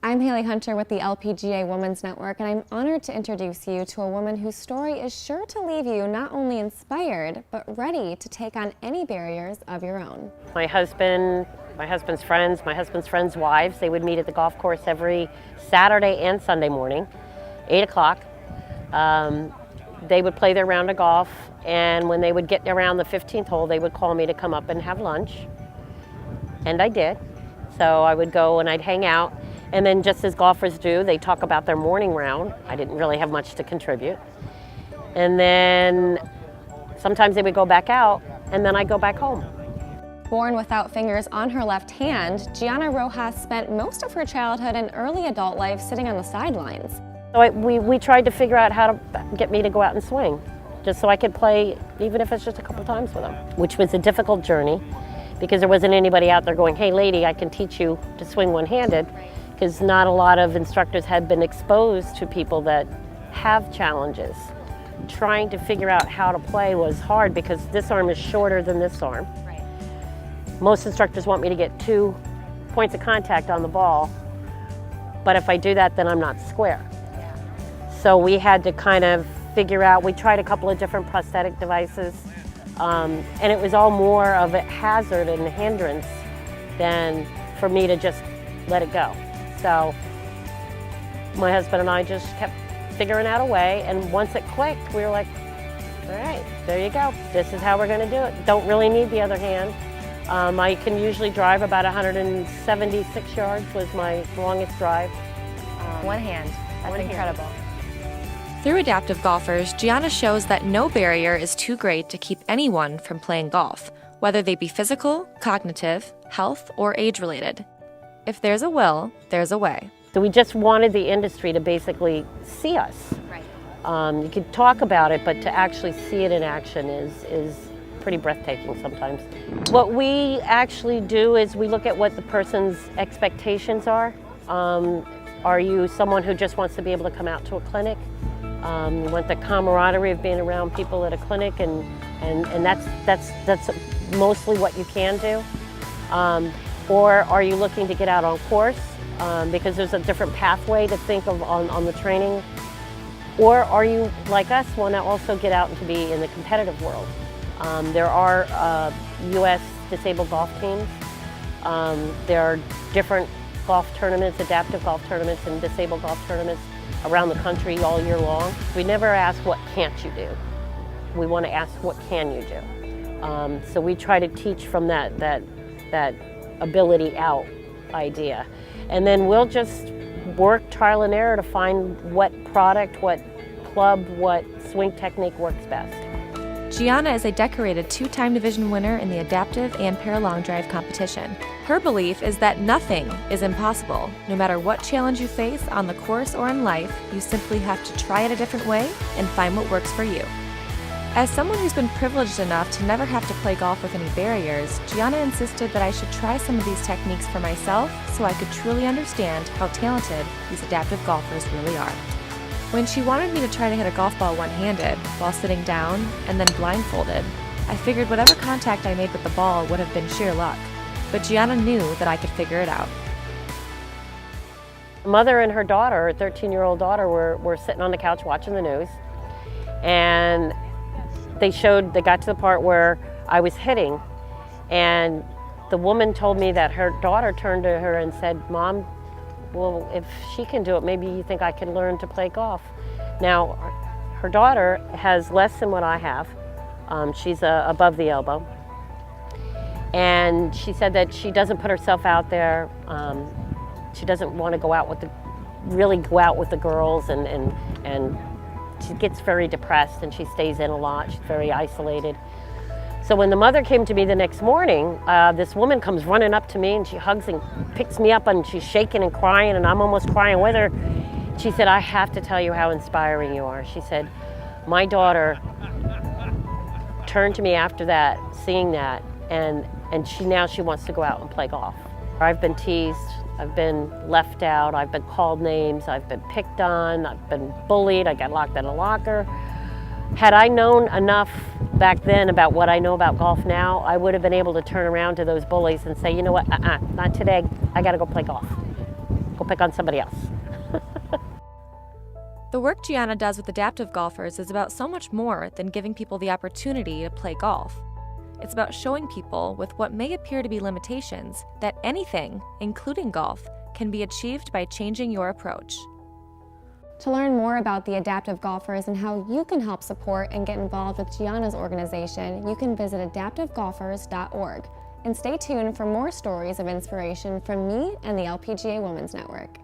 I'm Haley Hunter with the LPGA Women's Network, and I'm honored to introduce you to a woman whose story is sure to leave you not only inspired, but ready to take on any barriers of your own. My husband's friends, my husband's friends' wives, they would meet at the golf course every Saturday and Sunday morning, 8 o'clock. They would play their round of golf, and when they would get around the 15th hole, they would call me to come up and have lunch. And I did. So I would go and I'd hang out. And then just as golfers do, they talk about their morning round. I didn't really have much to contribute. And then sometimes they would go back out, and then I'd go back home. Born without fingers on her left hand, Gianna Rojas spent most of her childhood and early adult life sitting on the sidelines. So we tried to figure out how to get me to go out and swing, just so I could play, even if it's just a couple times with them, which was a difficult journey because there wasn't anybody out there going, hey lady, I can teach you to swing one-handed, because not a lot of instructors had been exposed to people that have challenges. Trying to figure out how to play was hard because this arm is shorter than this arm. Right. Most instructors want me to get 2 points of contact on the ball, but if I do that, then I'm not square. Yeah. So we had to kind of figure out, we tried a couple of different prosthetic devices, and it was all more of a hazard and a hindrance than for me to just let it go. So my husband and I just kept figuring out a way, and once it clicked, we were like, all right, there you go. This is how we're going to do it. Don't really need the other hand. I can usually drive about 176 yards was my longest drive. One hand. That's incredible. Through Adaptive Golfers, Gianna shows that no barrier is too great to keep anyone from playing golf, whether they be physical, cognitive, health, or age-related. If there's a will, there's a way. So we just wanted the industry to basically see us. Right. You could talk about it, but to actually see it in action is pretty breathtaking sometimes. What we actually do is we look at what the person's expectations are. Are you someone who just wants to be able to come out to a clinic? You want the camaraderie of being around people at a clinic, and that's mostly what you can do. Or are you looking to get out on course because there's a different pathway to think of on the training? Or are you, like us, want to also get out and to be in the competitive world? There are U.S. disabled golf teams. There are different golf tournaments, adaptive golf tournaments and disabled golf tournaments around the country all year long. We never ask what can't you do. We want to ask what can you do. So we try to teach from that ability out idea. And then we'll just work trial and error to find what product, what club, what swing technique works best. Gianna is a decorated 2-time division winner in the adaptive and paralong drive competition. Her belief is that nothing is impossible. No matter what challenge you face on the course or in life, you simply have to try it a different way and find what works for you. As someone who's been privileged enough to never have to play golf with any barriers, Gianna insisted that I should try some of these techniques for myself so I could truly understand how talented these adaptive golfers really are. When she wanted me to try to hit a golf ball one-handed while sitting down and then blindfolded, I figured whatever contact I made with the ball would have been sheer luck, but Gianna knew that I could figure it out. Mother and her daughter, her 13-year-old daughter, were sitting on the couch watching the news, and they got to the part where I was hitting, and the woman told me that her daughter turned to her and said, Mom, well, if she can do it, maybe you think I can learn to play golf. Now, her daughter has less than what I have. She's above the elbow. And she said that she doesn't put herself out there. She doesn't want to really go out with the girls, and she gets very depressed and she stays in a lot. She's very isolated. So when the mother came to me the next morning, this woman comes running up to me and she hugs and picks me up, and she's shaking and crying, and I'm almost crying with her. She said, I have to tell you how inspiring you are. She said, my daughter turned to me after that, seeing that, and now she wants to go out and play golf. I've been teased, I've been left out, I've been called names, I've been picked on, I've been bullied, I got locked in a locker. Had I known enough back then about what I know about golf now, I would have been able to turn around to those bullies and say, you know what, not today, I gotta go play golf. go pick on somebody else. The work Gianna does with adaptive golfers is about so much more than giving people the opportunity to play golf. It's about showing people with what may appear to be limitations that anything, including golf, can be achieved by changing your approach. To learn more about the adaptive golfers and how you can help support and get involved with Gianna's organization, you can visit adaptivegolfers.org. And stay tuned for more stories of inspiration from me and the LPGA Women's Network.